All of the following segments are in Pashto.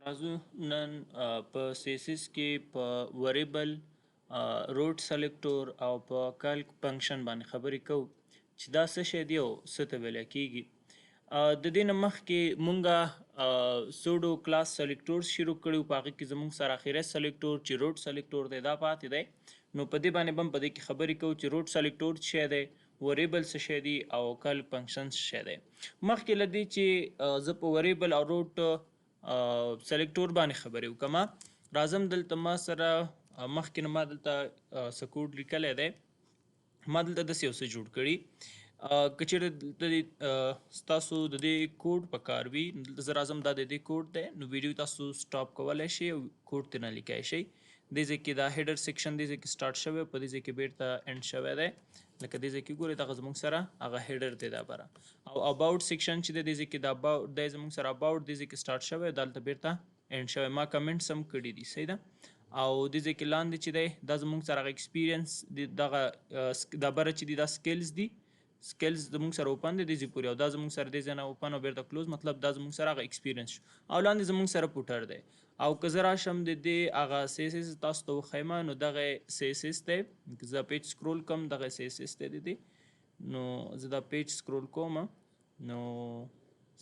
راځو نن په سیسس کې په وریبل روټ سلیکټور او په کلک فنکشن باندې خبرې کوو چې دا څه شی دی او څه ته ویل کیږي. د دې نه مخکې مونږه سوډو کلاس سلیکټور شروع کړو، په هغه کې زموږ سره اخیری سلیکټور چې روټ سلیکټور دی دا پاتې دی. نو په دې باندې هم په دې کې خبرې کوو چې روټ سلیکټور څه شی دی، وریبل څه شی دی او کلک فنکشن څه شی دی. مخکې له دې چې زه په وریبل او روټ سلیکټور باندې خبرې وکړم، راځم دلته ما سره مخکې نه ما دلته څه کوډ لیکلی دی. ما دلته داسې یو څه جوړ کړي. که چېرې ستاسو د دې کوډ په کار وي، دلته زه راځم دا د دې کوډ دی، نو ویډیو تاسو سټاپ کولی شئ او کوډ ترې نه لیکلی شئ. دې ځای کې دا هیډر سیکشن دې ځای کې سټارټ شوی، په دې ځای کې بیرته اینډ شوی دی. لکه دې ځای کې ګورئ دغه زموږ سره هغه هیډر دی دا بره، او اباوټ سیکشن چې دی دې ځای کې دا اباوټ دی زموږ سره اباوټ دې ځای کې سټارټ شوی، دلته بیرته اینډ شوی. ما کمنټس هم کړي دي، صحیح ده. او دې ځای کې لاندې چې دی دا زموږ سره هغه ایکسپیرینس دغه دا بره چې دي دا سکلز دي، سکلز زموږ سره اوپن دی دې ځای پورې، او دا زموږ سره دې ځای نه اوپن او بیرته کلوز، مطلب دا زموږ سره هغه ایکسپیرینس شو. او لاندې زموږ سره پوټر دی. او که زه راشم د دې هغه سیسس تاسو ته وښیم، نو دغه سیسس دی. زه پیج سکرول کوم، دغه سیسس دی د دې. نو زه دا پیج سکرول کوم، نو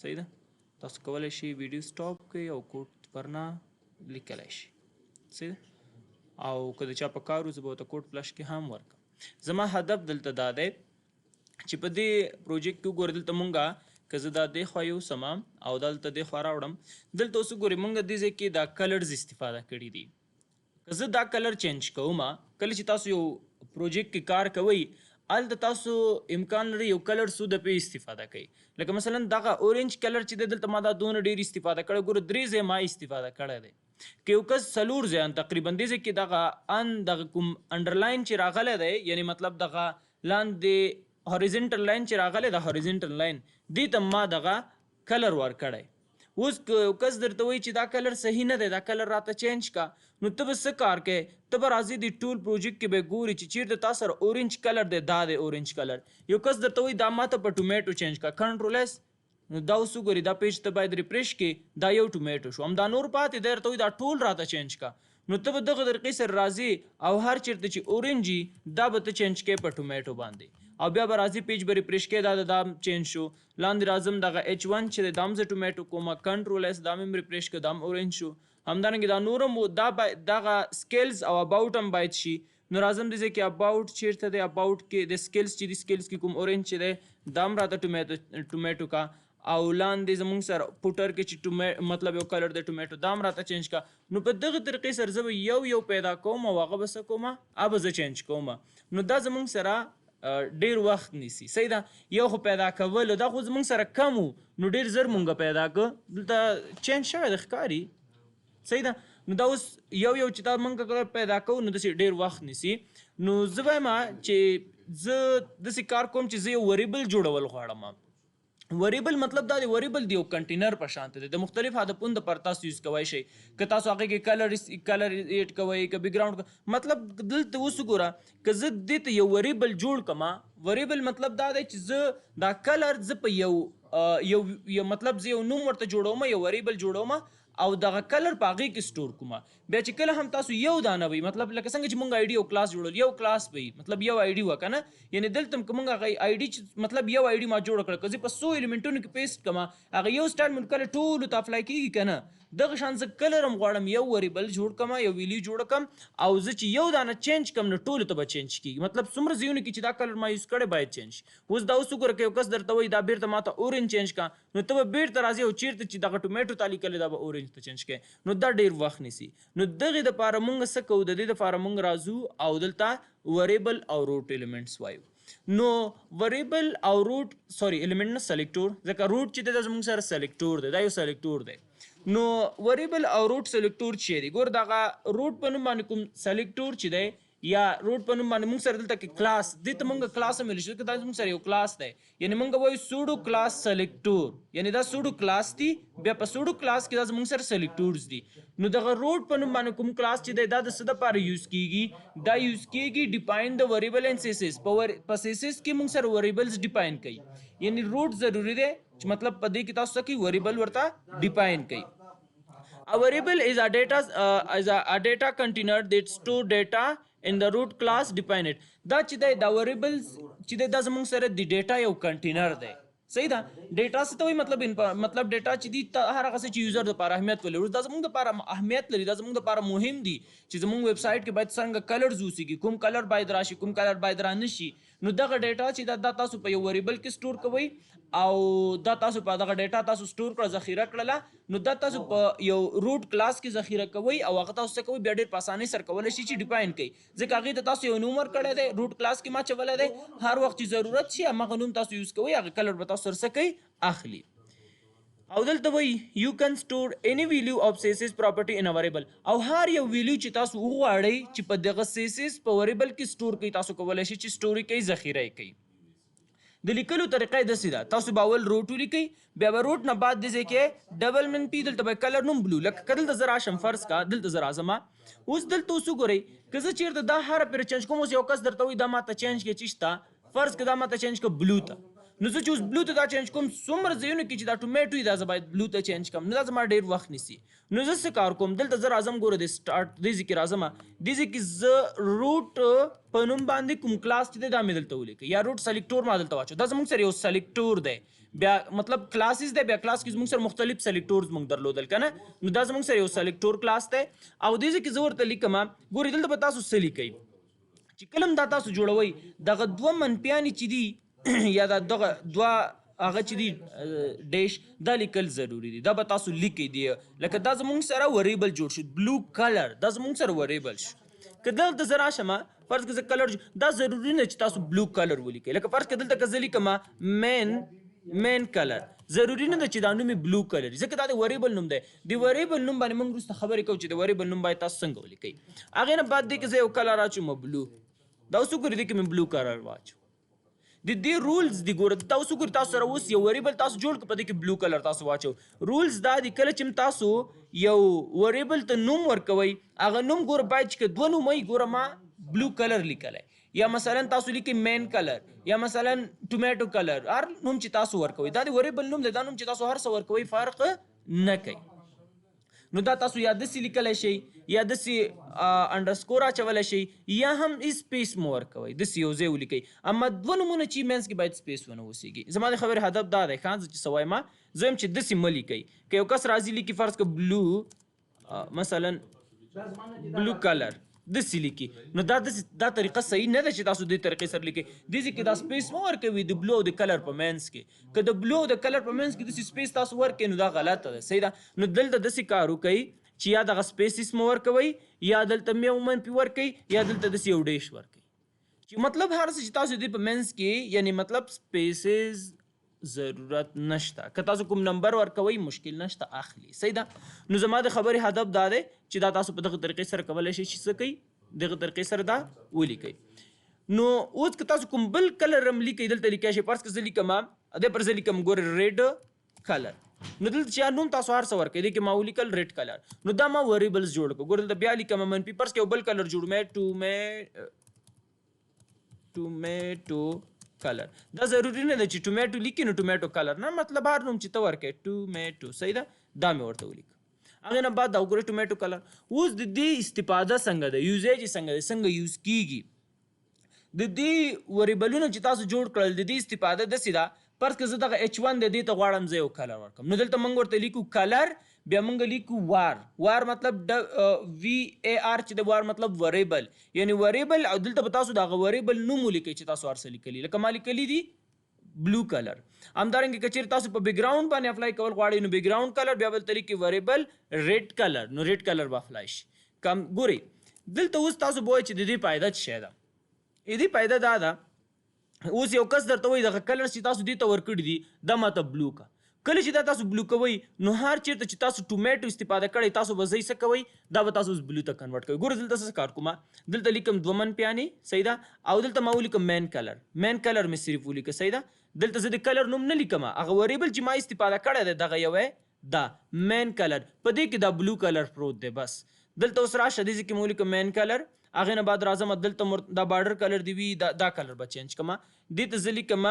صحیح ده. تاسو کولی شئ ویډیو سټاپ کړئ او کوډ ورنه لیکلی شئ، صحیح ده. او که د چا په کار وي زه به ورته کوډ فلش کې هم ورکړم. زما هدف دلته دا دی چې په دې پروجیکټ کې وګورئ، دلته مونږه که زه دا دې خوا یوسم او دلته دې خوا راوړم، دلته اوس وګورئ مونږ دې ځای کې دا کلرز استفاده کړي دي. که زه دا کلر چینج کوم، کله چې تاسو یو پروجیکټ کې کار کوئ هلته تاسو امکان لري یو کلر څو دفعې استفاده کوئ. لکه مثلا دغه اورنج کلر چې دی دلته ما دا دونه ډېر استفاده کړی، ګوره 3 ځای ما استفاده کړی دی. که یو کس 4 ځایان تقریبا دې ځای کې دغه دغه کوم انډرلاین چې راغلی دی، یعنی مطلب دغه لاندې هوریزنټل لاین چې راغلی د هوریزنټل لاین دې ته ما دغه کلر ورکړی. اوس که یو کس درته وایي چې دا کلر صحیح نه دی، دا کلر راته چینج کا، نو ته به څه کار کوې؟ ته به راځې د ټول پروجیکټ کې به ګورې چې چېرته تا سره اورنج کلر دی، دا دی اورنج کلر. یو کس درته وایي دا ماته په ټومیټو چینج کا، کنټرول ایس، نو دا اوس وګورئ دا پیج ته باید ریفریش کې، دا یو ټومیټو شو. همدا نور پاتې دی، درته وایي دا ټول راته چینج کا، نو ته به دغه طریقې سره راځې او هر چېرته چې اورنج وي دا به ته چینج کوې په ټومیټو باندې، او بیا به راځي پیج به ریفریش کې، دا چینج شو. لاندې راځم دغه H1 چې دی دا هم زه ټومیټو کوم، کنټرول ایس دا هم ریفریش کړه، دا هم اورنج شو. همدارنګې دا نور هم دغه سکیلز او اباوټ هم باید شي. نو راځم دې ځای کې اباوټ چېرته دی، اباوټ کې د سکیلز چې دي، سکیلز کې کوم اورنج چې دی دا هم راته ټومیټو کا، او لاندې زموږ سره پوټر کې چې مطلب یو کلر د ټومیټو دا هم راته چینج کا. نو په دغه طریقې سره زه به یو پیدا کوم او هغه به څه کوم، هغه به زه چینج کوم. نو دا زموږ سره ډیر وخت نیسي، صحیح ده. یو خو پیدا کول دا خو زموږ سره کم وو، نو ډیر زر مونږ پیدا کړ، دلته چینج شوی د ښکاري، صحیح ده. نو دا اوس یو چې دا مونږ پیدا کوو نو داسې ډیر وخت نیسي. نو زه وایم چې زه داسې کار کوم چې زه یو وریبل جوړول غواړم. وریبل مطلب دا دی، وریبل دی یو کنټینر په شان دی، د مختلف هدفونو دپاره تاسو یوز کوی شئ. که تاسو هغې کې کلر ایډ کوئ، که بیکګراؤنډ، مطلب دلته اوس وګوره که زه دې ته یو وریبل جوړ کړم، وریبل مطلب دا دی چې زه دا کلر زه په یو مطلب زه یو نوم ورته جوړوم، یو وریبل جوړوم او دغه کلر په هغې کې سټور کوم. بیا چې کله هم تاسو یو دانه وي، مطلب لکه څنګه چې مونږ آی ډي یو کلاس جوړول، یو کلاس وي مطلب یو آی ډي وه که نه، یعنې دلته هم که مونږ هغه آی ډي چې مطلب یو آی ډي ما جوړه کړه، که زه په 100 ایلیمنټونو کې پیسټ کړم، هغه یو سټایل مونږ کله ټولو ته اپلای کېږي که نه. دغه شان زه کلر هم غواړم یو وریبل جوړ کړم، یو ویلیو جوړه کړم، او زه چې یو دانه چینج کړم نو ټولو ته به چینج کېږي. مطلب څومره ځایونو کې چې دا کلر ما یوز کړی باید چینج شي. اوس دا اوس وګوره که یو کس درته وایي دا بیرته ماته اورنج چینج کا، نو ته به بیرته راځې او چېرته چې دغه ټومیټو تا لیکلی دا به اورنج ته چینج کوې، نو دا ډېر وخت نیسي. نو دغې دپاره مونږ څه کوو، د دې دپاره مونږ راځو او دلته وریبل او روټ ایلیمنټس وایو. نو وریبل او روټ ایلیمنټ نه سلیکټور، ځکه روټ چې دی دا زموږ سره سلیکټور دی، دا یو سلیکټور دی. نو وریبل او روټ سلیکټور چې دی، ګور دغه روټ په نوم باندې کوم سلیکټور چې دی یا روټ په نوم باندې مونږ سره دلته کې کلاس، دې ته مونږ کلاس هم ویلی شو، ځکه دا زموږ سره یو کلاس دی. یعنې مونږ وایو سوډو کلاس سلیکټور، یعنې دا سوډو کلاس دی، بیا په سوډو کلاس کې دا زموږ سره سلیکټورز دي. نو دغه روټ په نوم باندې کوم کلاس چې دی دا د څه دپاره یوز کیږي، دا یوز کیږي ډیفاین د وریبل ان سیسس، په سیسس کې مونږ سره وریبلز ډیفاین کوي. یعنې روټ ضروري دی چې مطلب په دې کې تاسو څه کوي، وریبل ورته ډیفاین کوي. A variable is a data container that store data in the root class define it. دا چې دی دا variables چې دی دا زموږ سره د ډیټا یو کنټینر دی. صحیح ده. ډیټا څه ته وایي؟ مطلب ډیټا چې دی هر هغه څه چې یوزر دپاره اهمیت ولري، دا زموږ دپاره اهمیت لري، دا زموږ دپاره مهم دي چې زموږ ویب سایټ کې باید څنګه کلرز اوسیږي، کوم کلر باید راشي، کوم کلر باید رانشي. نو دغه ډیټا چې دا تاسو په یو وریبل کې سټور کوئ او دا تاسو په دغه ډیټا تاسو سټور کړه، ذخیره کړله، نو دا تاسو په یو روټ کلاس کې ذخیره کوئ او هغه تاسو څه کوئ بیا ډېر په اسانۍ سره کولی شي چې ډیفاین کړئ، ځکه هغې ته تاسو یو نوم ورکړی دی، روټ کلاس کې ماچولی دی، هر وخت چې ضرورت شي همغه نوم تاسو یوز کوئ، هغه کلر به تاسو سره څه کوئ؟ اخلي. او دلته وایي یو کن سټور any value of CSS property in a variable. او هر یو ویلیو چې تاسو وغواړئ چې په دغه CSS په وریبل کې سټور کوئ، تاسو کولی شئ چې سټوري کوئ، ذخیره یې کوئ. د لیکلو طریقه یې داسې ده، تاسو به اول روټ ولیکئ، بیا به روټ نه بعد دې ځای کې ډبل من پي، دلته به کلر نوم بلو، لکه که دلته زه راشم فرض کا دلته زه راځم، اوس دلته اوس وګورئ که زه چېرته دا هر پرې چینج کوم، اوس یو کس درته وایي دا ماته چینج کړې چی شته، فرض که دا ماته چینج کړه بلو ته، نو زه چې اوس بلو ته دا چینج کوم، څومره ځایونو کې چې دا ټومیټو وي دا زه باید بلو ته چینج کړم، نو دا زما ډېر وخت نیسي. نو زه څه کار کوم؟ دلته زه راځم، ګوره د سټارټ دې ځای کې راځم، دې ځای کې زه روټ په نوم باندې کوم کلاس چې دی دا مې دلته ولیکئ، یا روټ سلیکټور ما دلته واچو، دا زموږ سره یو سلیکټور دی، بیا مطلب کلاسز دی، بیا کلاس کې زموږ سره مختلف سلیکټورز موږ درلودل که نه، نو دا زموږ سره یو سلیکټور کلاس دی. او دې ځای کې زه ورته لیکم، ګورئ دلته به تاسو څه لیکئ چې کله هم دا تاسو جوړوئ، دغه دوه منفیانې چې دي یا دغه دوه هغه چې دي ډیش، دا لیکل ضروري دي، دا به تاسو لیکئ دی، لکه دا زموږ سره وریبل جوړ شو، بلو کلر دا زموږ سره وریبل شو. که دلته زه راشم فرض که زه کلر دا ضروري نه چې تاسو بلو کلر ولیکئ، لکه فرض که دلته که زه لیکم مین کلر، ضروري نه ده چې دا نوم یې بلو کلر وي، ځکه دا د وریبل نوم دی. د وریبل نوم باندې موږ وروسته خبرې کوو چې د وریبل نوم باید تاسو څنګه ولیکئ. هغې نه بعد دی که زه یو کلر اچوم بلو، دا اوس وګورئ دی کې مې بلو کلر واچو، د دې رولز دی ګوره، دا اوس وګورئ تاسو سره اوس یو وریبل تاسو جوړ کړه، په دې کې بلو کلر تاسو واچو. رولز دا دی کله چې تاسو یو وریبل ته نوم ورکوئ، هغه نوم ګوره باید چې که دوه نوم وي، ګوره ما بلو کلر لیکلی، یا مثلا تاسو لیکئ مین کلر، یا مثلا ټومیټو کلر، هر نوم چې تاسو ورکوئ دا د وریبل نوم دی، دا نوم چې تاسو هر څه ورکوئ فرق نه کوي. نو دا تاسو یا داسې لیکلی شئ، یا داسې انډرسکور اچولی شئ، یا هم سپیس مو ورکوئ، داسې یو ځای ولیکئ، اما دوه نومونه چې منځ کې باید سپیس ونه اوسیږي. زما د خبرې هدف دا دی ښه، زه چې څه وایم زه یم چې داسې مه لیکئ. که یو کس راځي لیکي فرض که بلو مثلا بلو کلر داسې لیکي، نو دا طریقه صحیح نه ده چې تاسو دې طریقې سره لیکئ. دې ځای کې دا سپیس مه ورکوئ د بلو او د کلر په منځ کې، که د بلو او د کلر په منځ کې داسې سپیس تاسو ورکئ نو دا غلطه ده، صحیح ده. نو دلته داسې کار وکئ چې یا دغه سپیسس مو ورکوئ، یا دلته یو منفي ورکئ، یا دلته داسې یو ډیش ورکئ، چې مطلب هر څه چې تاسو دې په منځ کې یعنی مطلب سپیسز ضرورت نشته، که تاسو کوم نمبر ورکوئ مشکل نشته اخلي، صحیح ده. نو زما د خبرې هدف دا دی چې دا تاسو په دغه طریقې سره کولی شئ چې څه کوئ، دغه طریقې سره دا ولیکئ. نو اوس که تاسو کوم بل کلر هم لیکئ، دلته لیکلی شئ، فرض که زه لیکم دې پر زه لیکم ګورئ ریډ کلر، نو دلته چې نوم تاسو هر څه ورکئ، دې کې ما ولیکل ریډ کلر، نو دا ما وریبلز جوړ کړو، ګورئ دلته بیا لیکم منفي، فرض که یو بل کلر جوړ ټومیټو کلر، دا ضروري نه ده چې ټومیټو لیکي نو ټومیټو کلر نه، مطلب هر نوم چې ته ورکړې ټومیټو، صحیح ده، دا مې ورته ولیکه. هغې نه بعد دا وګورئ ټومیټو کلر. اوس د دې استفاده څنګه ده، یوزیج یې څنګه ده، څنګه یوز کیږي، د دې وریبلونه چې تاسو جوړ کړل د دې استفاده داسې ده، فرض که زه دغه H1 د دې ته غواړم زه یو کلر ورکړم، نو دلته موږ ورته لیکو کلر، بیا موږ لیکو وار مطلب VAR چې د وار مطلب وریبل، یعنی وریبل، او دلته به تاسو دغه وریبل نوم ولیکئ چې تاسو هر څه لیکلي، لکه ما لیکلي دي بلو کلر. همدارنګه که چیرې تاسو په بیک ګراوند باندې اپلای کول غواړئ نو بیک ګراوند کلر، بیا بل طریقې وریبل ریډ کلر، نو ریډ کلر به اپلای شي. ګورئ دلته اوس تاسو به وایئ چې د دې فایده څه شی ده، د دې فایده دا ده اوس یو کس درته وایي دغه کلر چې تاسو دې ته ورکړي دي دا ماته بلو کا، کله چې دا تاسو بلو کوئ نو هر چیرته چې تاسو ټومیټو استفاده کړئ تاسو به څه کوئ، دا به تاسو بلو ته کنورټ کوئ. ګوره دلته څه کار کوم، دلته لیکم دوه منفیانې، صحیح ده، او دلته ما ولیکم مین کلر مې صرف ولیکه، صحیح ده. دلته زه د کلر نوم نه لیکم، هغه وریبل چې ما استفاده کړی دی دغه یو دا مین کلر، په دې کې دا بلو کلر پروت دی. بس دلته اوس راشه دې ځای کې مو ولیکم مین کلر، هغې نه بعد راځم دلته دا بارډر کلر دی وي، دا کلر به چینج کړم، دې ته زه لیکم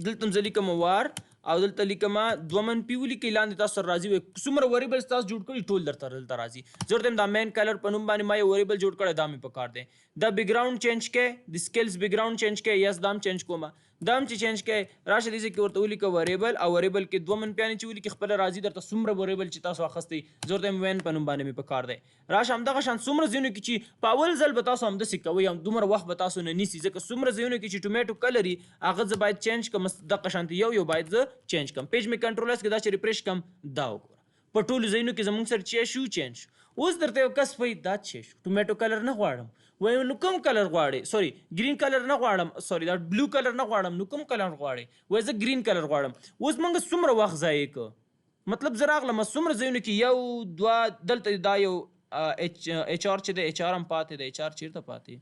دلته هم زه لیکم وار او دلته لیکما 2 منفي ولیکئ لاندې تاسو سره راځي څومره وریبلز تاسو جوړ کړي ټول درته دلته راځي. زه ورته دا مین کلر په نوم باندې ما یو وریبل جوړ کړی دا مې په کار دی. دا بیک ګراوند چینج کړئ د سکیلز بیک ګراوند چینج کړئ یس دا هم چینج کومه دا هم چې چینج کړئ راشه دې کې ورته ولیکه وریبل او وریبل کې 2 منفیانې چې ولیکي خپله راځي درته څومره وریبل چې تاسو اخیستی زه ورته وین په نوم باندې مې په کار دی. راشه همدغه شان څومره ځایونو کې چې په اول ځل به تاسو همداسې کوئ هم دومره وخت به تاسو نه نیسي ځکه څومره ځایونو کې چې ټومیټو کلر وي هغه زه باید چینج کړم دغه شانتې یو باید زه چینج کړم. پیج مې کنټرول اس کې دا چې ریفریش کړم دا وګوره په ټولو ځایونو کې زموږ سره چې شو چینج اوس درته یو کس وایي دا چې شو ټومیټو کلر نه غواړم وایي نو کوم کلر غواړې سوري ګرین کلر نه غواړم سوري دا بلو کلر نه غواړم نو کوم کلر غواړې وایي زه ګرین کلر غواړم. اوس موږ څومره وخت ضایع کړ مطلب زه راغلم څومره ځایونو کې یو دوه دلته دا یو ایچ آر چې دی ایچ آر هم پاتې دی ایچ آر چیرته پاتې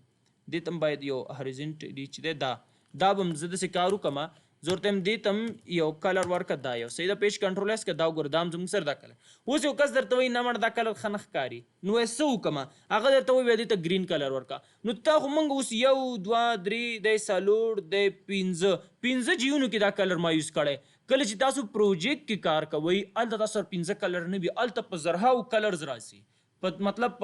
دې ته باید یو هریزنټلی چې دی دا به هم زه داسې کار وکړم زه ورته یم دې ته هم یو کلر ورکړه دا یو صحیح ده پیج کنټرول اس که دا وګوره دا هم زموږ سره دا کلر اوس یو کس درته وایي نه مړه دا کلر ښه نه ښکاري نو وایي څه وکړم هغه درته وایي بیا دې ته ګرین کلر ورکړه نو تا خو موږ اوس 1 2 3 دی 4 دی 15 جیونو کې دا کلر ما یوز کړی کله چې تاسو پروجیکټ کې کار کوئ هلته تاسو سره 15 کلر نه وي هلته په زرهاو کلرز راسي په مطلب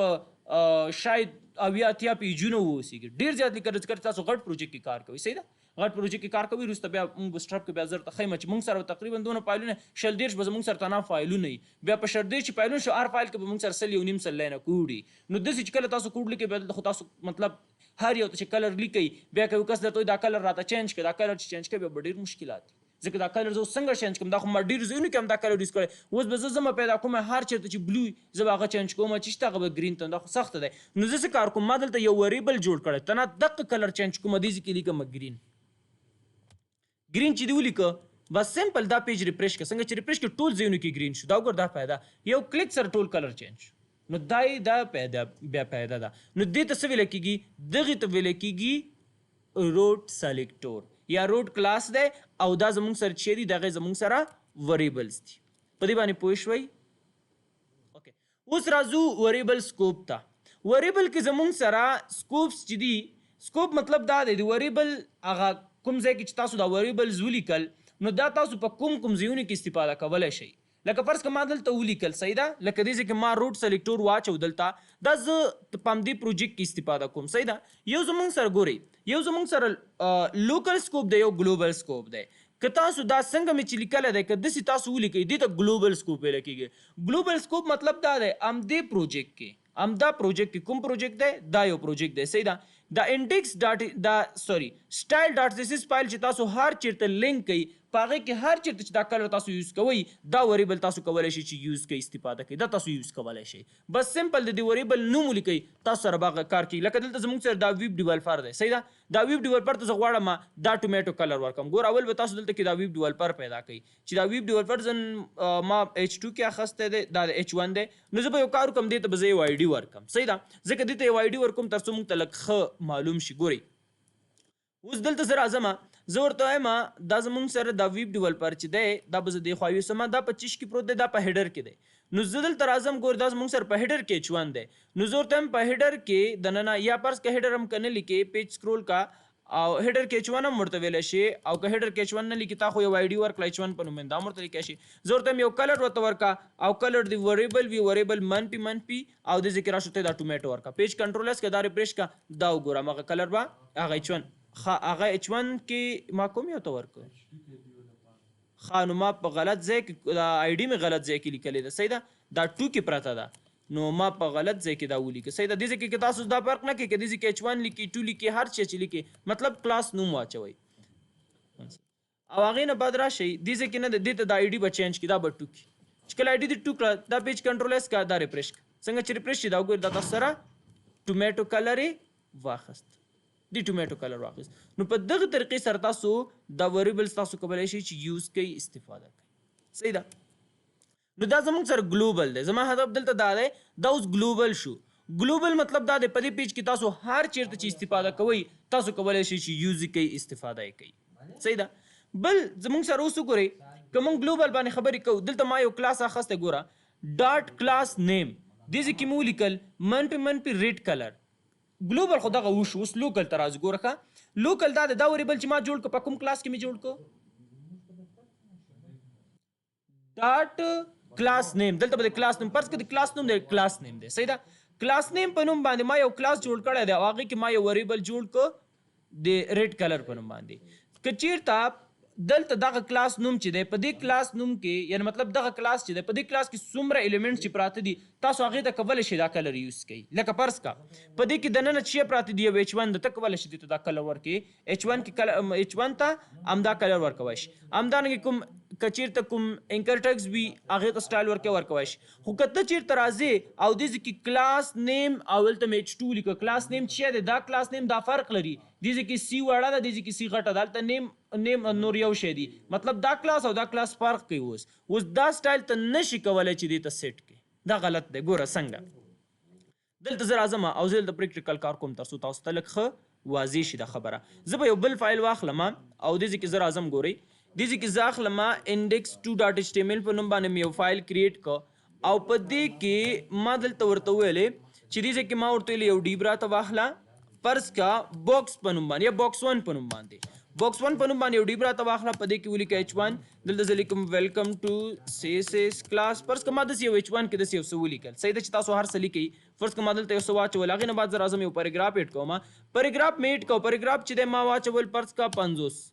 شاید اویا اتیا پیجونه واوسیږي ډېر زیات لیکل چې تاسو غټ پروجیکټ کې کار کوئ صحیح ده غټ پروجیکټ کې کار کوي وروسته بیا موږ سټاپ کې بیا زر ته ښیم چې موږ سره تقریبا دونه فایلونه 40 به زموږ سره تنها فایلونه وي بیا په 40 چې فایلونه شو هر فایل کې به موږ سره 100 یو نیم سل لاینه کوډ وي نو داسې چې کله تاسو کوډ لیکئ بیا خو تاسو مطلب هر یو ته چې کلر لیکئ بیا که یو کس درته وایي دا کلر راته چینج کړه دا کلر چې چینج کړئ بیا به ډېر مشکلات دي ځکه دا کلر زه څنګه چینج کوم دا خو ما ډېرو ځایونو کې هم دا کلر یوز کړی اوس به زه ځمه پیدا کوم هر چېرته چې بلو زه به هغه چینج کوم چې شته هغه به ګرین ته دا خو سخته دی نو زه څه کار کوم ما دلته یو وریبل جوړ کړی ته نه دقه کلر چینج کوم دې ځای کې لیکم ګرین چې دی ولیکه بس سمپل دا پیج ریفریش کړه څنګه چې ریفریش کړه ټول ځایونو کې ګرین شو دا وګوره دا پیدا یو کلیک سره ټول کلر چینج نو دا پیدا بیا پیدا ده نو دې ته څه ویل کېږي دغې ته ویل کېږي روټ سلیکټور یا روټ کلاس دی او دا زموږ سره چې دي دغه زموږ سره وریبلز دي په دې باندې پوه شوئ اوکې اوس راځو وریبل سکوپ ته وریبل کې زموږ سره سکوپس چې دي سکوپ مطلب دا دی د وریبل هغه کوم ځای کې چې تاسو دا وریبلز ولیکل نو دا تاسو په کوم ځایونو کې استفاده کولی شئ لکه فرض که ما دلته ولیکل صحیح ده لکه دې ځای کې ما روټ سلیکټور واچو دلته دا زه په همدې پروجیکټ کې استفاده کوم صحیح ده یو زموږ سره ګورئ یو زموږ سره لوکل سکوپ دی یو ګلوبل سکوپ دی که تاسو دا څنګه مې چې لیکلی دی که داسې تاسو ولیکئ دې ته ګلوبل سکوپ ویلی کېږي ګلوبل سکوپ مطلب دا دی همدې پروجیکټ کې همدا پروجیکټ کې کوم پروجیکټ دی دا یو پروجیکټ دی صحیح ده دا انډیکس ډاټ دا سوري سټایل ډاټ سیسس فایل چې تاسو هر چیرته لینک کوي په هغې کې هر چیرته چې دا کلر تاسو یوز کوئ دا وریبل تاسو کولی شئ چې یوز کوئ استفاده کوئ دا تاسو یوز کولی شئ بس سمپل د دې وریبل نوم ولیکئ تاسو سره به کار کوي لکه دلته زموږ سره دا ویب ډیولپر دی صحیح ده دا ویب ډیولپر ته زه غواړم دا ټومیټو کلر ورکړم ګوره اول به تاسو دلته کې دا ویب ډیولپر پیدا کوئ چې دا ویب ډیولپر زن ما H2 کې اخیستی دی دا د H1 دی نو زه به یو کار وکړم دې ته به زه یو آی ډي ورکړم صحیح ده ځکه دې ته یو آی ډي ورکوم تر څو موږ ته لږ ښه معلوم شي ګورئ اوس دلته زه راځم زه ورته وایم دا زموږ سره دا ویب ډیولپر چې دی دا به زه دې خوا یوسم دا په چیش کې پروت دی دا په هیډر کې دی نو زه دلته راځم ګور دا زموږ سره په هیډر کې H1 دی نو زه ورته وایم په هیډر کې دننه یا فرض که هیډر هم که نه لیکې پیج سکرول کا او هیډر کې H1 هم ورته ویلی شي او که هیډر کې H1 نه لیکي تا خو یو آی ډي ورکړه H1 په نوم باندې دا هم ورته لیکلی شي زه ورته یو کلر ورته ورکړه او کلر دی وریبل وي وریبل منفي او دې ځای کې راشو ته دا ټومیټو ورکړه پیج کنټرول اس که دا ریفریش کا دا وګوره هماغه کلر به هغه H1 هغه H1 کې ما کوم یو ته ورکړ نو ما په غلط ځای کې دا آی ډي مې غلط ځای کې لیکلی ده صحیح ده دا 2 کې پرته ده نو ما په غلط ځای کې دا ولیکه صحیح ده دې ځای کې تاسو دا فرق نه کوي که دې ځای کې H1 لیکي 2 لیکي هر شی چې لیکي مطلب کلاس نوم واچوئ او هغې نه بعد راشئ دې ځای کې نه ده دې ته دا آی ډي به چینج کړي دا به 2 کړي چې کله آی ډي دې 2 کړه دا پیج کنټرول اس کا دا ریفریش کړه څنګه چې ریفریش شي دا وګورئ دا تاسو سره ټومیټو کلر یې واخیست دی ټومیټو کلر واخیست نو په دغه طریقې سره تاسو دا وریبلز تاسو کولی شئ چې یوز کوئ استفاده کوئ صحیح ده نو دا زموږ سره ګلوبل دی زما هدف دلته دا دی دا اوس ګلوبل شو ګلوبل مطلب دا دی په دې پیج کې تاسو هر چیرته چې استفاده کوئ تاسو کولی شئ چې یوز یې کوئ استفاده یې کوئ صحیح ده بل زموږ سره اوس وګورئ که موږ ګلوبل باندې خبرې کوو دلته ما یو کلاس اخیستی ګوره ډاټ کلاس نیم دې ځای کې مو ولیکل منفي ریډ کلر ګلوبل خو دغه وشو اوس لوکل ته راځو ګوره ښه لوکل دا دی دا وریبل چې ما جوړ کړه په کوم کلاس کې مې جوړ کړه ډاټ کلاس نیم. دلته به د کلاس نیم فرض کړه د کلاس نوم د کلاس نیم دی. صحیح ده. کلاس نیم په نوم باندې ما یو کلاس جوړ کړی دی او هغې کې ما یو وریبل جوړ کړ د ریډ کلر په نوم باندې. که چیرته دلته دغه کلاس نوم چې دی په دې کلاس نوم کې یعنی مطلب دغه کلاس چې دی په دې کلاس کې څومره ایلیمنټ چې پراته دي تاسو هغې ته کولی شئ دا کلر یوز کړئ. لکه فرض کا په دې کې دننه چې پراته دي یو H1 ته کولی شئ دې ته دا کلر ورکړئ. H1 کې H1 ته همدا کلر ورکوی شي. همدارنګې کوم که چیرته کوم انکر ټکس وي هغې ته سټایل ورکوی شي. خو که ته چیرته راځې او دې ځای کې کلاس نیم او هلته مې H2 لیکه کلاس نیم چې دی دا کلاس نیم دا فرق لري. دې ځای کې سی وړه ده دې ځای کې سی غټه ده هلته نیم نور یو شی دی. مطلب دا کلاس او دا کلاس فرق کوي. اوس دا سټایل ته نشي کولی چې دې ته سیټ کړي. دا غلط دی. ګوره څنګه دلته زه راځم او زه دلته پریکټیکل کار کوم تر څو تاسو ته لږ ښه واضح شي دا خبره. زه به یو بل فایل واخلم او دې ځای کې زه راځم ګورئ دې ځای کې زه اخلم index2.html په نوم باندې مې یو فایل کریټ کړ او په دې کې ما دلته ورته ویلې چې دې ځای کې ما ورته ویلې یو ډیب راته واخله فرض کا باکس په نوم باندې یا باکس 1 په نوم باندې. باکس 1 په نوم باندې یو ډیب راته واخله په دې کې ولیکه H1 دلته زه لیکم ویلکم ټو CSS کلاس. فرض که ما داسې یو H1 کې داسې یو څه ولیکل. صحیح ده چې تاسو هر څه لیکئ. فرض که ما دلته یو څه واچول هغې نه بعد زه راځم یو پیراګراف ایډ کوم. پیراګراف مې ایډ کوم. پیراګراف چې دی ما واچول فرض کا 50.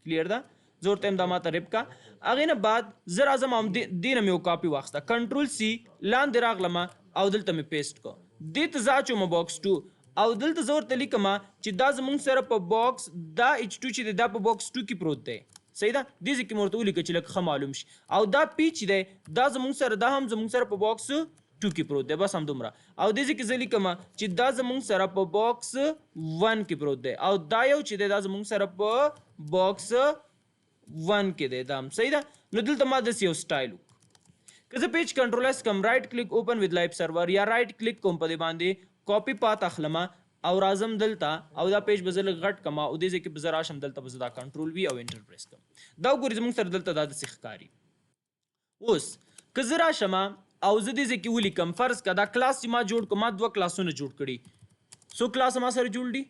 کلیر ده. زه ورته یم دا ماته ریپ کا. هغې نه بعد زه راځم او دې نه مې یو کاپي واخیسته کنټرول C لاندې راغلم او دلته مې پیسټ کړ. دې ته زه اچوم باکس 2 او دلته زه ورته لیکم چې دا زمونږ سره په باکس دا H2 چې دی دا په باکس 2 کې پروت دی. صحیح ده. دې ځای کې مې ورته ولیکه چې لږ ښه معلوم شي. او دا پی چې دی دا زمونږ سره دا هم زمونږ سره په باکس 2 کې پروت دی. بس همدومره. او دې ځای کې زه لیکم چې دا زمونږ سره په باکس 1 کې پروت دی او دا یو چې دی دا زمونږ سره په باکس 1 کې دی. دا هم صحیح ده. نو دلته ما داسې یو سټایل که زه پیج کنټرول اس کوم رایټ کلیک اوپن وذ لایف سرور یا رایټ کلیک کوم په دې باندې کاپی پات اخلم او راځم دلته او دا پیج به زه لږ غټ کړم او دې ځای کې به زه راشم دلته به زه دا کنټرول وي او انټر پریس کړم. دا وګورئ زموږ سره دلته دا داسې ښکاري. اوس که زه راشم او زه دې ځای کې ولیکم فرض که دا کلاس چې ما جوړ کړو ما 2 کلاسونه جوړ کړي. څو کلاس ما سره جوړ دي؟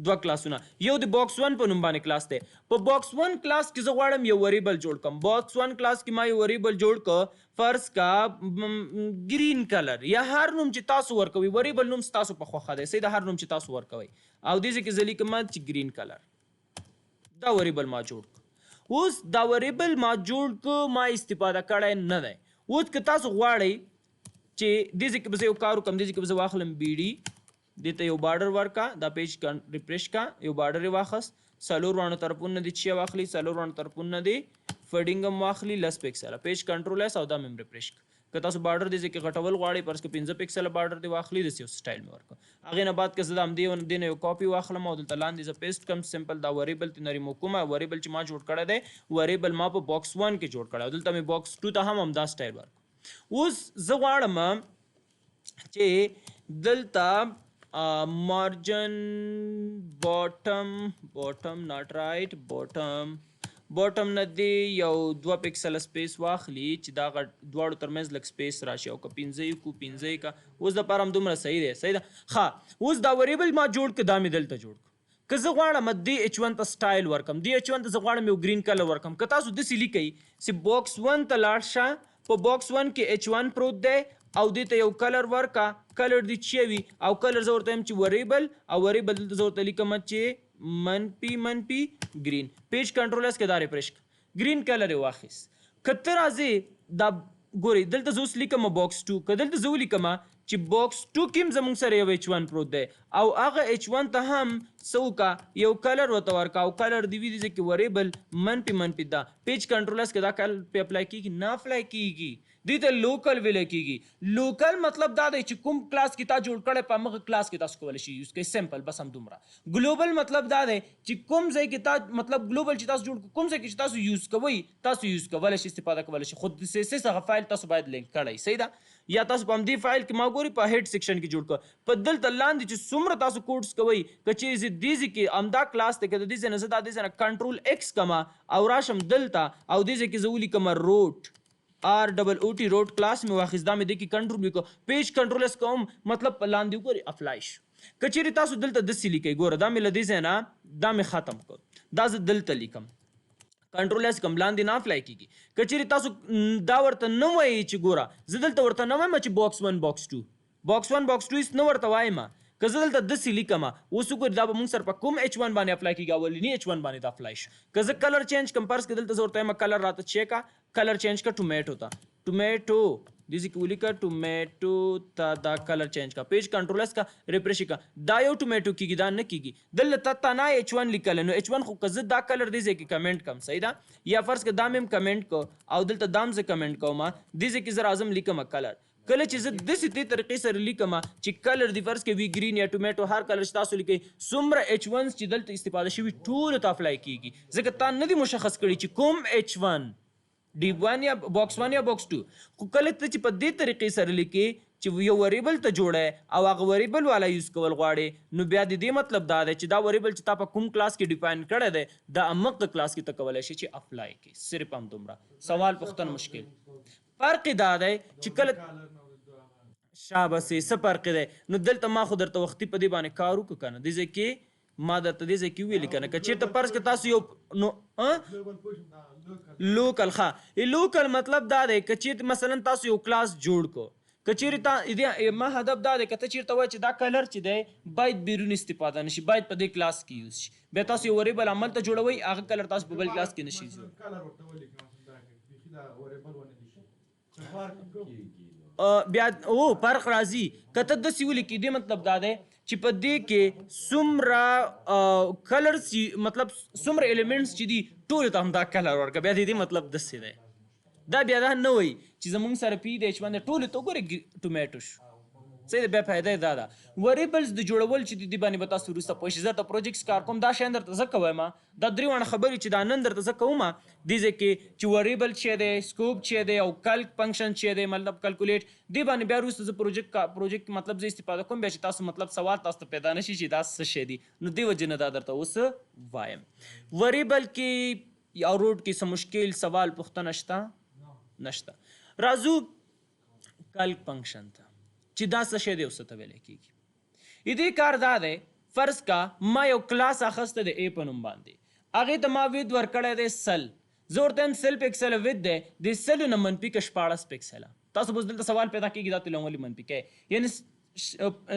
2 کلاسونه. یو د باکس 1 په نوم باندې کلاس دی. په باکس 1 کلاس کې زه غواړم یو وریبل جوړ کړم. باکس 1 کلاس کې ما یو وریبل جوړ کړ فرض کا گرین کلر یا هر نوم چې تاسو ورکوي. وریبل نوم تاسو په خوښه دی. صحیح ده. هر نوم چې تاسو ورکوي او دې ځای کې زه لیکم چې گرین کلر. دا وریبل ما جوړ کړ. اوس دا وریبل ما جوړ کړ ما استفاده کړی نه دی. اوس که تاسو غواړئ چې دې ځای کې به زه یو کار وکړم دې ځای کې به زه واخلم BD دې ته یو بارډر ورکا دا پیج ریفریش کا یو بارډر یې واخست 4 وانه طرفونه دې چې واخلي 4 وانه طرفونه دې فډینګ هم واخلي 10 پکسل پیج کنټرول اس او دا مم ریفریش که تاسو بارډر دې کې غټول غواړئ پرس کې 15 پکسل بارډر دې واخلي د یو سټایل مې ورکو. هغې نه بعد که زه د همدې نه یو کاپي واخلم او دلته لاندې زه پیسټ کړم سمپل دا وریبل ته نری موکومه وریبل چې ما جوړ کړی دی وریبل ما په باکس 1 کې جوړ کړی او دلته مې باکس 2 ته هم همدا سټایل ورکو. اوس زه غواړم چې دلته margin bottom not right bottom نه دی یو 2 پکسل سپیس واخلي چې دا دواړو ترمنځ لږ سپیس راشي او که 15 کو 15 کا اوس د پاره هم دومره صحیح دی. صحیح ده. ښه اوس دا وریبل ما جوړ که دا مې دلته جوړ که زه غواړم دې H1 ته سټایل ورکم دې H1 ته زه غواړم یو ګرین کلر ورکم. که تاسو داسې لیکئ چې باکس 1 ته لاړ شه په باکس 1 کې H1 پروت دی او دې ته یو کلر ورکا کلر دی چې وي او کلر زه ورته یم چې وریبل او وریبل دلته زه ورته لیکم چې منفي ګرین. پیج کنټرول اس کې دا ریفریش ګرین کلر یې واخیست. که ته راځې دا ګورئ دلته زه اوس لیکم باکس 2 که دلته زه ولیکم چې باکس 2 کې هم زموږ سره یو H1 پروت دی او هغه H1 ته هم څه وکړه یو کلر ورته ورکړه او کلر دې وي دې ځای کې وریبل منفي دا پیج کنټرول اس کې دا کلر پې اپلای کېږي نه اپلای کېږي. دې ته لوکل ویل کېږي. لوکل مطلب دا دی چې کوم کلاس کې تا جوړ کړی په همغه کلاس کې تاسو کولی شئ یوز کړئ. سمپل بس همدومره. ګلوبل مطلب دا دی چې کوم ځای کې تا مطلب ګلوبل چې تاسو جوړ کوم ځای کې چې تاسو یوز کوئ تاسو یوز کولی شئ استفاده کولی شئ. خو د CSS هغه فایل تاسو باید لینک کړئ. صحیح ده. یا تاسو په همدې فایل کې ما ګورئ په هیډ سیکشن کې جوړ کړه په دلته لاندې چې څومره تاسو کوډس کوئ که چیرې زه دې ځای کې همدا کلاس دی که د دې ځای نه زه دا دې ځای نه کنټرول X کړم او راشم دلته او دې ځای کې زه ولیکم روټ ROOT روټ کلاس مې واخیست دا مې دې کې کنټرول وکړو پیج کنټرول اس کوم مطلب په لاندې وګورئ اپلای شو. که چیرې تاسو دلته داسې لیکئ ګوره دا مې له دې ځای نه دا مې ختم کړ دا زه دلته لیکم کنټرول اس کوم لاندې نه اپلای کیږي کچېرې تاسو دا ورته نه وایي چې ګوره زه دلته ورته نه وایم چې باکس 1 باکس 2 باکس 1 باکس 2 هیڅ نه ورته وایم که زه دلته داسې لیکم اوس وګورئ دا به مونږ سره په کوم H1 باندې اپلای کیږي اولني H1 باندې دا اپلای شو که زه کلر چینج کوم فرض کړه دلته زه ورته وایم کلر راته چیک کلر چینج کا ټومیټو ته ټومیټو دیزی کې ولیکه ټومیټو ته دا کلر چینج کا پیج کنټرول اس کا ریفریش کا دا یو ټومیټو کیږي دا نه کیږي دلته تا نه H1 لیکل نو H1 خو که زه دا کلر دیزی کې کمنټ کم صحیح ده یا فرض کړه دا مم کمنټ کو او دلته دام زه کمنټ کوم دیزی کې زه اعظم لیکم کلر کله چې زه داسې دې طریقې سره لیکم چې کلر دی فرض کې وی گرین یا ټومیټو هر کلر چې تاسو لیکئ څومره H1 چې دلته استفاده شوي ټولو ته اپلای کیږي ځکه تا نه دي مشخص کړي چې کوم H1 D1 یا باکس 1 یا باکس 2 خو کله ته چې په دې طریقې سره لیکي چې یو وریبل ته جوړه او هغه وریبل والا یوز کول غواړي نو بیا د دې مطلب دا دی چې دا وریبل چې تا په کوم کلاس کې ډیفاین کړی دی دا امق کلاس کې ته کولی شي چې اپلای کړي صرف هم دومره سوال پوښتنه مشکل فرق دا دی چې کله شاباسي څه فرق دی نو دلته ما خو درته وختي په دې باندې کار وکړو که نه دې ځای کې ما درته دې ځای کې ویلي که نه که چېرته فرض کړه تاسو یو نو لوکل ښه لوکل مطلب دا دی که چېرته مثلا تاسو یو کلاس جوړ کو که چېرې ما هدف دا دی که ته چېرته وایې چې دا کلر چې دی باید بیرون استفاده نشي باید په دې کلاس کې یوز شي بیا تاسو یو وریبل عمل ته جوړوئ هغه کلر تاسو په بل کلاس کې نشي بیا فرق راځي که ته داسې ولیکې دې مطلب دا دی چې په دې کې څومره کلرز مطلب څومره ایلیمنټس چې دي ټولو ته همدا کلر ورکړه بیا دې مطلب داسې دی دا بیا دا نه وایي چې زمونږ سره پی دی H1 ټولو ته وګورئ ټومیټو شو صحیح دی بیا فایده یې دا ده وریبلز د جوړول چې دې باندې به تاسو وروسته پوه شئ زه درته پروجیکټس کار کوم دا شیان درته زه کوم دا درې واړه خبرې چې دا نن درته زه کوم دې ځای کې چې وریبل چې دی سکوپ چې دی او کلک فنکشن چې دی مطلب کلکولیټ دې باندې بیا وروسته زه پروجیکټ مطلب زه استفاده کوم بیا چې تاسو مطلب سوال تاسو ته پیدا نشي چې دا څه شی دی نو دې وجې نه دا درته اوس وایم وریبل کې یا روډ کې څه مشکل سوال پوښتنه شته نشته راځو کلک فنکشن ته چې دا څه شی دی او څه ته ویلی کېږي دې کار دا دی فرض کا ما یو کلاس اخیسته دی A په نوم باندې هغې ته ما وید ورکړی دی سل زه ورته یم سل پکسله وید دی د سلو نه منفي که 14 پکسله تاسو به دلته سوال پیدا کېږي دا ته ولې منفي کوئ یعنی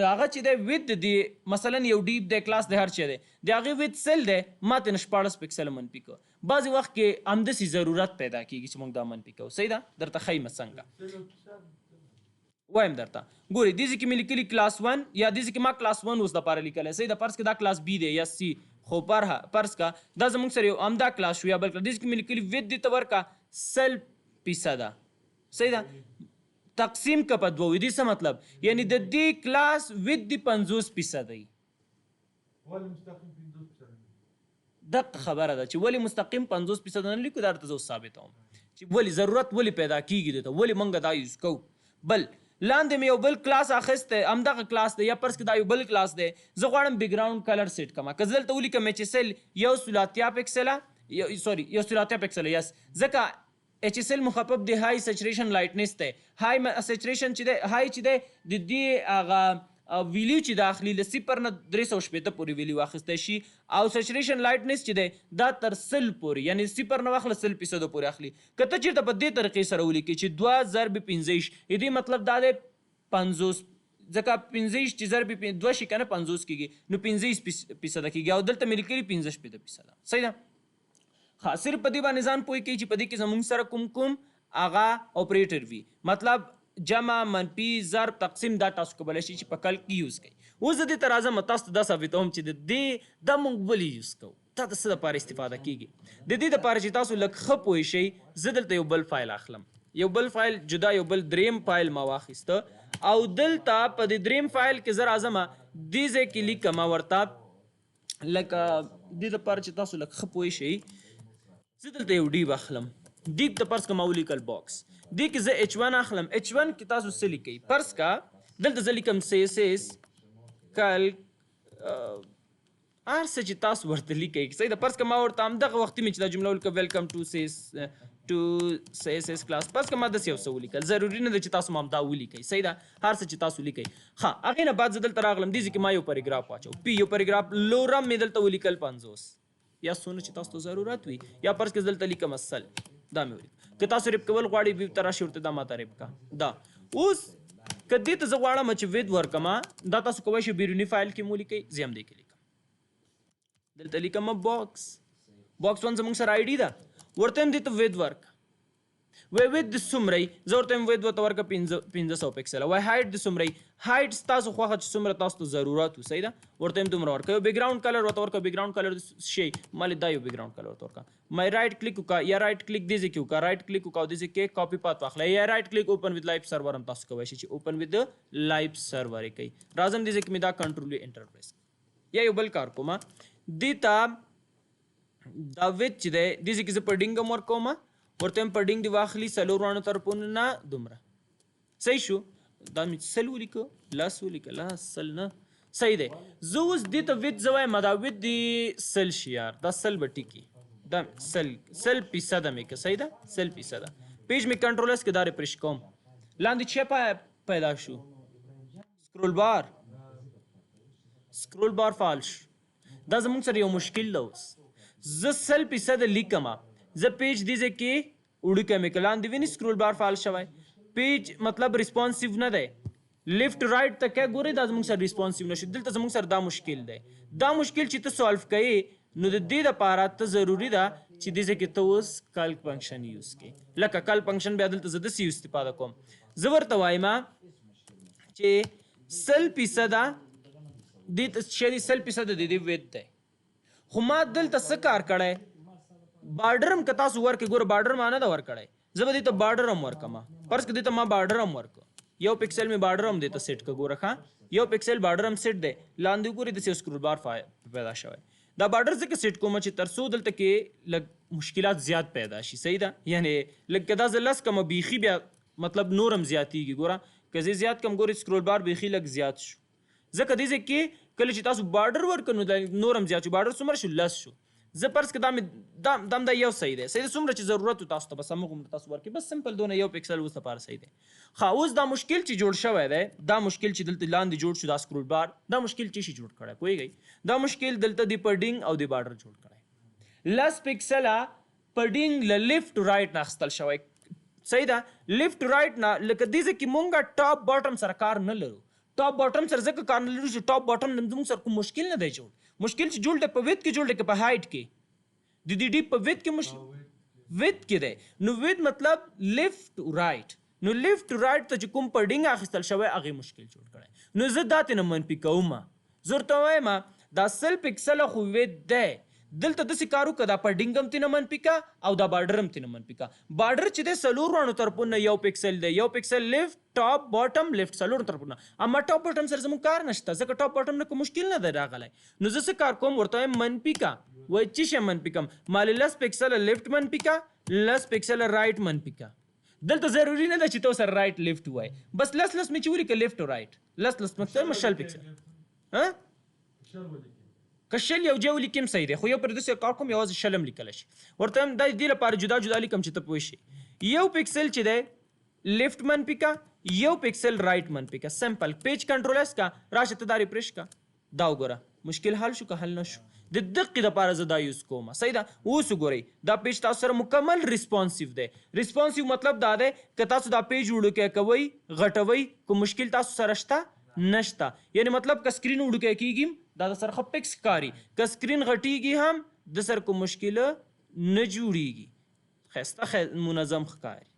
هغه چې دی وید دی مثلا یو ډیپ دی کلاس دی هر شی دی د هغې وید سل دی ما ته نه 14 پکسله منفي کو بعضې وخت کې همداسې ضرورت پیدا کېږي چې موږ دا منفي کوو صحیح ده درته ښیم څنګه وایم درته ګورئ دې ځای کې مې لیکلي کلاس 1 یا دې ځای کې ما کلاس 1 اوس دپاره لیکلی صحیح ده فرض که دا کلاس بي دی یا سی خو فرض کا دا زموږ سره یو همدا کلاس شو یا بل کلاس دې ځای کې مې لیکلي وید دې ته ورکړه 100% صحیح ده تقسیم که په دوو دې څه مطلب یعنی د دې کلاس وید دی 50% دی دقه خبره ده چې ولې مستقیم 50% نه لیکو دا درته زه ثابتوم چې ولې ضرورت ولې پیدا کېږي دته ولې موږ دا یوز کوو بل لاندې مې یو بل کلاس اخیستی همدغه کلاس دی یا فرض که دا یو بل کلاس دی زه غواړم بیکګراونډ کلر سیټ کړم که زه دلته ولیکم چې سل یو سلاتیا پکسله سوري یو سلاتیا پکسله یس ځکه HSL مخفف دی های سچریشن لایټنس دی های سچریشن چې دی های چې دی د دې هغه ویلیو چې داخلي له 0 نه 360 پورې ویلیو واخیستی شي او سچریشن لایټنس چې دی دا تر 100 پورې یعنی 0 نه واخله 100% پورې اخلي که ته چېرته په دې طریقې سره ولیکې چې 2 ضرب 15 دې مطلب دا دی 50 ځکه 15 چې ضرب 2 شي که نه 50 کېږي نو 15% کېږي او دلته مې لیکلي 15% صحیح ده ښه صرف په دې باندې ځان پوه کوي چې په دې کې زموږ سره کوم کوم هغه اپریټر وي مطلب جمع منفي ضرب تقسیم دا تاسو کولی شئ چې په کل کې یوز کوئ اوس زه دې ته راځم تاسو ته دا ثابتوم چې د دې دا موږ ولې یوز کوو دا د څه دپاره استفاده کېږي د دې دپاره چې تاسو لږ ښه پوه شئ زه دلته یو بل فایل اخلم یو بل فایل جدا یو بل دریم فایل ما واخیسته او دلته په دې دریم فایل کې زه راځم دې ځای کې لیکم ورته لکه دې دپاره چې تاسو لږ ښه پوه شئ زه دلته یو ډیب اخلم ډیب ته فرض که ما ولیکل باکس دې کې زه H1 اخلم H1 کې تاسو څه لیکئ فرض کا دلته زه لیکم CSS کلک هر څه چې تاسو ورته لیکئ صحیح ده فرض که ما ورته همدغه وختي مې چې دا جمله ولیکم ویلکم ټو CSS کلاس فرض که ما داسې یو څه ولیکل ضروري نه ده چې تاسو ما همدا ولیکئ صحیح ده هر څه چې تاسو لیکئ ښه هغې نه بعد زه دلته راغلم دې ځای کې ما یو پاراګراف واچو پی یو پاراګراف لورم مې دلته ولیکل 50 یا څونه چې تاسو ته ضرورت وي یا فرض کړئ دلته لیکم سل دا مې ولیکه که تاسو ریپ کول غواړئ بیرته راشئ ورته دا ماته ریپ کا دا اوس که دې ته زه غواړم چې وید ورکما دا تاسو کولی شئ بیروني فایل کې مو لیکئ زه هم دې کې لیکم دلته لیکم باکس 1 زموږ سره آی ډي ده ورته هم دې ته وید ورک وید د څومره زه ورته هم وید ورته ورکړه 500 پکسله وای هایټ د څومره هایټ ستاسو خوښه چې څومره تاسو ته ضرورت وي صحیح ده ورته هم دومره ورکړه یو بیکګراوند کلر ورته ورکړه بیکګراوند کلر شي مالې دا یو بیکګراوند کلر ورته ورکړه مای رایټ کلیک وکړه یا رایټ کلیک دې ځای کې وکړه رایټ کلیک وکړه او دې ځای کې کاپي پات واخله یا رایټ کلیک اوپن وذ لایف سرور هم تاسو کولی شئ چې اوپن وذ لایف سرور یې کوي راځم دې ځای کې مې دا کنټرول انټر پریس یا یو بل کار کوم دې ته دا وید چې دی دې ځای کې زه پډینګ هم ورکوم ورته هم پډینګ دې واخلي څلور واړو طرفونو نه دومره صحیح شو دا مې سل ولیکه لس ولیکه لس سل نه صحیح دی زه اوس دې ته وید زه وایم دا وید دې سل شي یار دا سل به ټیکي دا سل فیصده مې که صحیح ده سل فیصده پیج مې کنټرول اس کې دا ریفریش کوم لاندې چې پیدا شو سکرول بار فعال شو دا زموږ سره یو مشکل ده اوس زه سل فیصده لیکم زه پیج دې ځای کې وړوکی مې کړه لاندې ویني سکرول بار فعال شوی پیج مطلب ریسپانسیو نه دی لیفټ رایټ ته کې ګورئ دا زموږ سره ریسپانسیو نشي دلته زموږ سره دا مشکل دی دا مشکل چې ته سالو کوې نو د دې دپاره ته ضروري ده چې دې ځای کې ته اوس کلک فنکشن یوز کړې لکه کلک فنکشن بیا دلته زه داسې استفاده کوم زه ورته وایم چې سل فیصده دې سل فیصده د دې وید دی خو ما دلته څه کار کړی بارډر هم که تاسو ورکړئ ګوره بارډر ما نه ده ورکړی زه به دې ته بارډر هم ورکړم فرض که دې ته ما بارډر هم ورکړو یو پکسل مې بارډر هم دې ته سیټ کړه ګوره ښه یو پکسل بارډر هم سیټ دی لاندې ګورئ داسې سکرول بار پیدا شوی دا بارډر ځکه سیټ کوم چې تر څو دلته کې لږ مشکلات زیات پیدا شي صحیح ده یعنې لږ که دا زه لس کمه بیخي بیا مطلب نور هم زیاتېږي ګوره که زه زیات کم ګورئ سکرول بار بیخي لږ زیات شو ځکه دې ځای کې کله چې تاسو بارډر ورکړو نو نور هم زیات شو بارډر څومره شو لس شو زه فرض که دا یو صحیح دی صحیح څومره چې ضرورت و تاسو ته بس همغومره تاسو ورکړئ بس سمپل دونه یو پکسل اوس لپاره صحیح دی ښه اوس دا مشکل چې جوړ شوی دی دا مشکل چې دلته لاندې جوړ شو دا سکرول بار دا مشکل چې شي جوړ کړی پوهېږئ دا مشکل دلته د پډینګ او د بارډر جوړ کړی لس پکسله پډینګ له لیفټ رایټ نه اخیستل شوی صحیح ده لیفټ رایټ نه لکه دې ځای کې مونږ ټاپ باټم سره کار نه لرو ټاپ باټم سره ځکه کار نه لرو چې ټاپ باټم زموږ سره کوم مشکل نه دی جوړ مشکل چې جوړ دی په وید کې جوړ دی که په هایټ کې د دې ډي په وید کې وید کې دی نو وید مطلب لیفټ رایټ نو لیفټ رایټ ته چې کوم پډینګ اخیستل شوی هغې مشکل جوړ کړی نو زه دا ترې نه منفي کوم زه ورته وایم دا سل پکسله خو وید دی دلته داسې کار وکړه دا پډینګ هم ترېنه منفي کا او دا بارډر هم ترېنه منفي کا بارډر چې دی څلور واړو طرفونو یو پکسل دی یو پکسل لیفټ ټاپ باټم لیفټ څلورو طرفونه اما ټاپ باټم سره زموږ کار نشته ځکه ټاپ باټم نه کوم مشکل نه دی راغلی نو زه څه کار کوم ورته وایم منفي کا وایي څه شی منفي کم مالې لس پکسله لیفټ منفي کا لس پکسله رایټ منفي کا دلته ضروري نه ده چې تو سره رایټ لیفټ وای بس لس مې چې ولیکه لیفټ او رایټ لس مطلب شل پکسل ها که شل یو جې ولیکم صحیح دی خو یو پر داسې کار کوم یوازې شل هم لیکلی شي ورته هم دا دې لپاره جدا لیکم چې ته پوه شي یو پکسل چې دی لیفټ منفي کا یو پکسل رایټ منفي کا سمپل پیج کنټرول اس کا راشه ته دا ریفریش کا دا وګوره مشکل حل شو که حل نه شو د دقې دپاره زه دا یوز کوم صحیح ده اوس وګورئ دا پیج تاسو سره مکمل ریسپانسیو دی ریسپانسیو مطلب دا دی که تاسو دا پیج وړوکی کوئ غټوئ کوم مشکل تاسو سره شته نشته یعنی مطلب که سکرین وړوکی کېږي دا د سره ښه پکس ښکاري که سکرین غټیږي هم د سره کوم مشکله نه جوړیږي ښایسته منظم ښکاري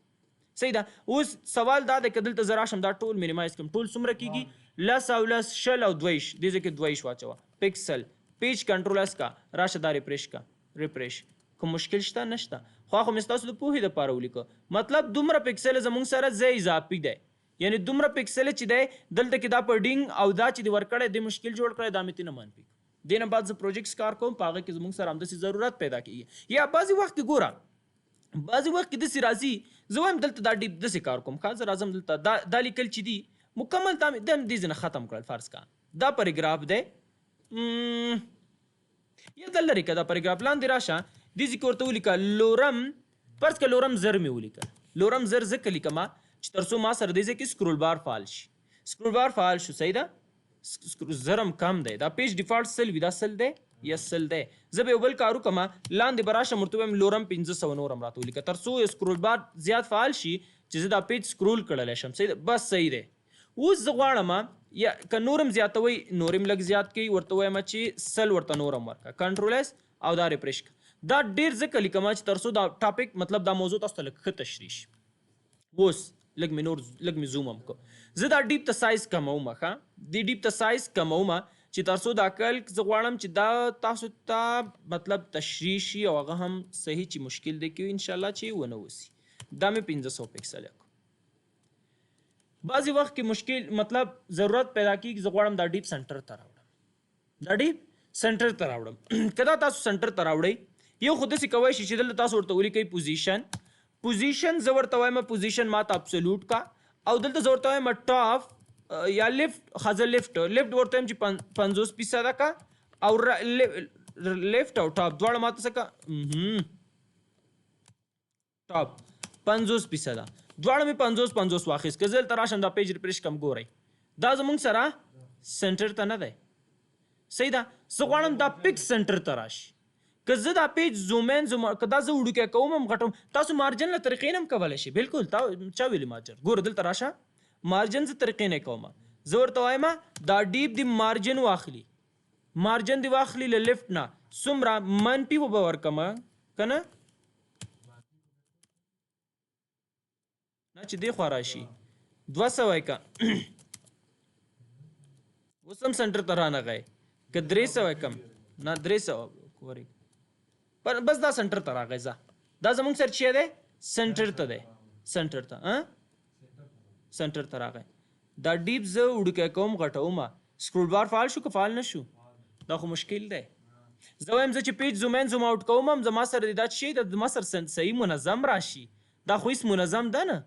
صحیح ده اوس سوال دا دی که دلته زه راشم دا ټول مینیمایز کړم ټول څومره کېږي لس او لس شل او دویش دې ځای کې دویش واچوه پکسل پیج کنټرول اس کا راشه دا ریفریش کا ریفریش کوم مشکل شته نشته خو مې ستاسو د پوهې دپاره ولیکه مطلب دومره پکسل زموږ سره ځای اضافي دی یعنی دومره پکسل چې دی دلته کې دا پډینګ او دا چې د ورکړی د مشکل جوړ کړی دا مې ترې نه منفي دې نه بعد زه پروجیکټس کار کوم په هغه کې زموږ سره همداسې ضرورت پیدا کېږي یا بعضې وخت کې ګوره بعضې وخت کې داسې راځي زه وایم دلته دا ډیپ داسې کار کوم ښه زه راځم دلته دا لیکل چې دي مکمل دا مې دې ځای نه ختم کړل فرض کا دا پاراګراف دی یا دا لرې که دا پاراګراف لاندې راشه دې ځای کې ورته ولیکه لورم فرض که لورم زر مې ولیکه لورم زر ځکه لیکمه چې تر څو ما سره دې ځای کې سکرول بار فعال شي سکرول بار فعال شو صحیح ده زر هم کم دی دا پیج ډیفالټ سل وي دا سل دی یا سل دی زه به یو بل کارو کما لاندې به راشم ورته وایم لورم 500 نورم راته ولیکه تر څو سکرول بار زیات فعال شي چې زه دا پیج سکرول کړلی شم صحیح ده بس صحیح دی اوس زه غواړم یا که نورم زیاتوي نورم لږ زیات کوي ورته وایم چې سل ورته نورم ورکړه کنټرول ایس او دا ریفریش دا ډېر ځکه لیکم چې تر څو دا ټاپک مطلب دا موضوع تاسو ته لږ ښه تشریح شي اوس لږ مې زوم هم کو زه دا ډیپ ته سایز کموم ښه د ډیپ ته سایز کموم چې تر څو دا کلک زه غواړم چې دا تاسو ته مطلب تشریح شي او هغه هم صحیح چې مشکل دی کې انشاءالله چې ونه وسی دا مې 500 پکسل کو بعضی وخت کې مشکل مطلب ضرورت پیدا کیږي زه غواړم دا ډیپ سنټر ته راوړم دا ډیپ سنټر ته راوړم کدا تاسو سنټر ته راوړئ یو خو داسې کوی شي چې دلته تاسو ورته ولیکئ پوزیشن زه ورته وایم پوزیشن ماته ابسولوټ کا او دلته زه ورته وایم ټاپ یا لیفت خزه لیفت ورته وایم چې 50% کا او لیفت او ټاپ دواړه ماته څه کا ټاپ 50% دواړه مې 50 واخیست که زه دلته راشم دا پیج ریفریش کم ګورئ دا زموږ سره سنټر ته نه دی صحیح ده زه غواړم دا پکس سنټر ته راشي که زه دا پیج زومین که دا زه وړوکی کوم هم غټوم تاسو مارجن له طریقې نه هم کولی شي بالکل چا ویلي مارجن ګوره دلته راشه مارجن زه طریقې نه کوم زه ورته وایم دا ډیپ دی مارجن دی واخلي له لیفت نه څومره منفي به ورکم که نه چې دې خوا راشي 200 که اوس هم سنټر ته رانغی که 300 کم نه 300 وری بس دا سنټر ته راغی دا زموږ سره چې دی سنټر ته دی سنټر ته راغی دا ډیپ زه وړوکی کوم غټوم سکرول بار فعال شو که فعال نه شو دا خو مشکل دی زه وایم زه چې پیج زوم ان زوم اوټ کوم هم زما سره دا شی د ما سره صحیح منظم راشي دا خو هیڅ منظم ده نه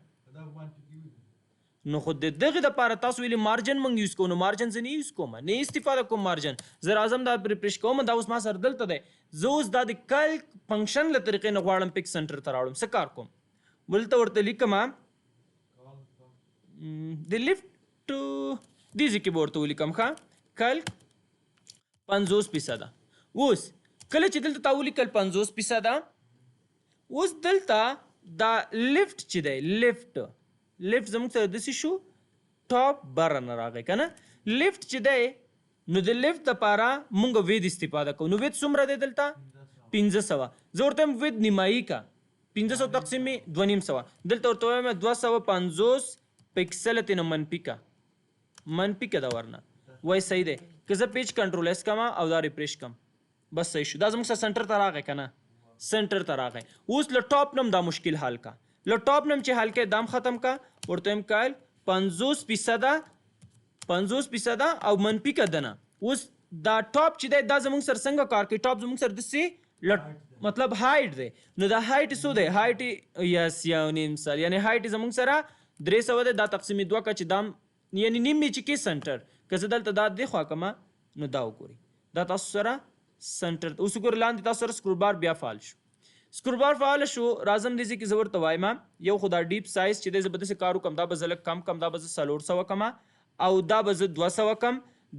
نو خو د دغه لپاره تاسو ویلي مارجن مونږ یوز کوو نو مارجن زه نه یوز کوم نه استفاده کوم مارجن زه راځم دا ریفریش کوم دا اوس ما سره دلته دی زه اوس دا د کلک فنکشن له طریقې نه غواړم پک سنټر ته راوړم څه کار کوم بلته ورته لیکم د لیفت دې ځای کې به ورته ولیکم ښه کلک 50% اوس کله چې دلته تا ولیکل 50% اوس دلته دا لیفت چې دی لیفت زموږ سره داسې شو ټاپ بره نه راغی که نه لیفت چې دی نو د لیفت دپاره مونږ وید استفاده کوو نو وید څومره دی دلته 500 زه ورته وایم وید نیمایي کا 500 تقسیم 250 دلته ورته وایم 250 پکسل تېنه منفي که ده ورنه وای صحیح دی که زه پیج کنټرول ایس کما او دا ریفریش کم بس صحیح شو دا زموږ سره سنټر ته راغی که نه سنټر ته راغی اوس له ټاپ نم دا مشکل حل کا له ټاپ نم چې حل کې دام ختم کا ورته وایم کایل 50% او منفي که ده نه اوس دا ټاپ چې دی دا زموږ سره څنګه کار کوي ټاپ زموږ سره داسې مطلب هایټ دی نو دا هایټ څو دی هایټ یس 1.5 سل یعنی هایټ زموږ سره 300 دی دا تقسیم 2 که چې دام یعنی نیم چې کې سنټر که زه دلته دا دی خوا کما نو دا وګورئ دا تاسو سره سنټر اوس وګورئ لاندې تاسو سره سکرول بار بیا فعال شو سکرول بار فعال شو راځم دې ځای کې زه ورته وایم یو خو دا ډیپ سایز چې دی زه به داسې کار وکړم دا به زه لږ کم دا به زه 400 کما او دا به زه 200 کم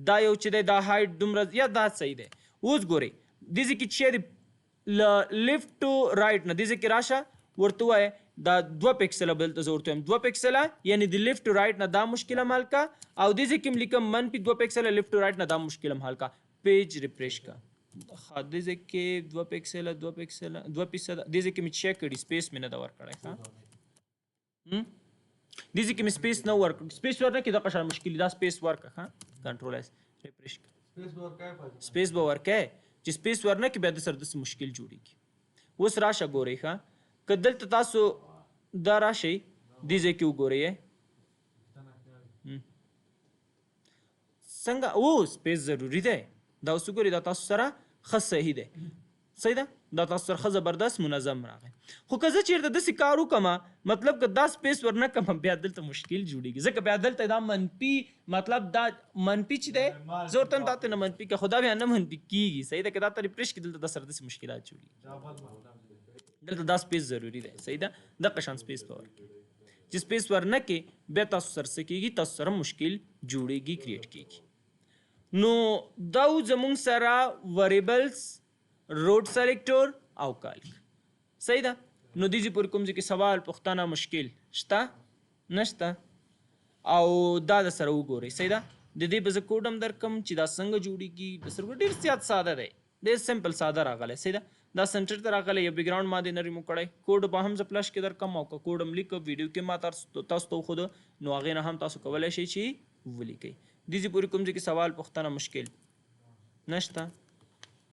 دا یو چې دی دا هایټ دومره یا دا صحیح دی اوس ګورئ دې ځای کې چې دی لیفت ټو رایټ نه دې ځای کې راشه ورته وایه دا 2 پکسله بلته زه ورته وایم 2 پکسله یعنی د لیفت ټو رایټ نه دا مشکل هم حل کا او دې ځای کې هم لیکم منفي 2 پکسله لیفت ټو رایټ نه دا مشکل هم حل کا پیج ریفریش کا دې ځای کې 2 پکسله 2% دې ځای کې مې چیک کړي سپیس مې نه ده ورکړی ښه دې ځای کې مې سپیس نه ورکړ سپیس ورنه کې دغه شان مشکل دا سپیس ورکړه ښه کنټرول ایس ریفریش کړه سپیس به ورکړی چې سپیس ورنه کې بیا د سره داسې مشکل جوړېږي اوس راشه ګورئ ښه که دلته تاسو دا راشئ دې ځای کې وګورئ څنګه او سپیس ضروري دی دا اوس وګورئ دا تاسو سره ښه صحیح دی صحیح ده دا تاسو سره ښه زبردست منظم راغی خو که زه چېرته داسې کار وکړم مطلب که دا سپیس ورنه کړم بیا دلته مشکل جوړېږي ځکه بیا دلته دا منفي مطلب دا منفي چې دی زه ورته هم تاته نه منفي که خو دا بیا نه منفي کېږي صحیح ده که دا ته ریفریش کړي دلته دا سره داسې مشکلات جوړېږي دلته دا سپیس ضروري دی صحیح ده دغه شان سپیس به ورکړي چې سپیس ورنه کې بیا تاسو سره څه کېږي تاسو سره مشکل جوړېږي کریټ کېږي نو دا و زمونږ سره وریبلز روډ سلیکټور او کالک صحیح ده. نو دیزی پورې کوم ځای کې سوال پوښتنه مشکل شته نشته او دا د سره وګورئ صحیح ده. د دې به زه کوډ هم درکم چې دا څنګه جوړیږي. د سرور ډېر زیات ساده دی، ډېر سمپل ساده راغلی صحیح ده. دا سنټر ته راغلی، یو بیکګراؤنډ ما دې نه ریموو کړی. کوډ به هم زه فلش کې درکم او که کوډ هم لیکم ویډیو کې ما تاسو ته وښوده نو هغې نه هم تاسو کولی شئ چې ولیکئ. دیزې پورې کوم ځای کې سوال پوښتنه مشکل نشته.